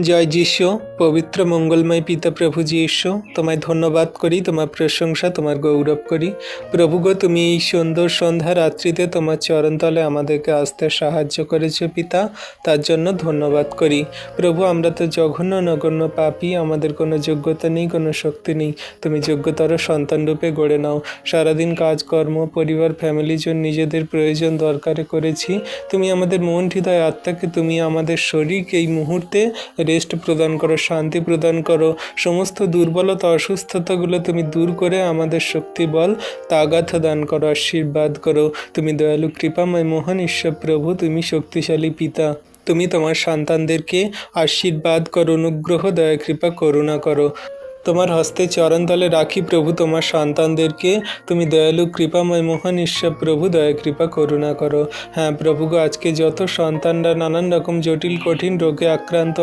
জয় যিশু। পবিত্র মঙ্গলময় পিতা প্রভু যীশু, তোমায় ধন্যবাদ করি, তোমার প্রশংসা, তোমার গৌরব করি। প্রভু গো, তুমি এই সুন্দর সন্ধ্যা রাত্রিতে তোমার চরণতলে আমাদেরকে আসতে সাহায্য করেছো পিতা, তার জন্য ধন্যবাদ করি। প্রভু, আমরা তো জঘন্য নগণ্য পাপী, আমাদের কোনো যোগ্যতা নেই, কোনো শক্তি নেই। তুমি যোগ্যতর সন্তানরূপে গড়ে নাও। সারাদিন কাজকর্ম, পরিবার, ফ্যামিলির জন্য নিজেদের প্রয়োজন দরকারে করেছি। তুমি আমাদের মন, হৃদয়, আত্মাকে, তুমি আমাদের শরীরকে এই মুহূর্তে রেস্ট প্রদান করো, শান্তি প্রদান করো। সমস্ত দুর্বলতা, অসুস্থতাগুলো তুমি দূর করে আমাদের শক্তি, বল, তাগাথ দান করো, আশীর্বাদ করো। তুমি দয়ালু, কৃপাময়, মহান ঈশ্বর প্রভু, তুমি শক্তিশালী পিতা। তুমি তোমার সন্তানদেরকে আশীর্বাদ করো, অনুগ্রহ, দয়া, কৃপা, করুণা করো। তোমার হস্তে চরণতলে রাখি প্রভু তোমার সন্তানদেরকে। তুমি দয়ালু, কৃপাময়, মহান ঈশ্বর প্রভু, দয়া, কৃপা, করুণা করো। হ্যাঁ প্রভু গো, আজকে যত সন্তানরা নানান রকম জটিল কঠিন রোগে আক্রান্ত,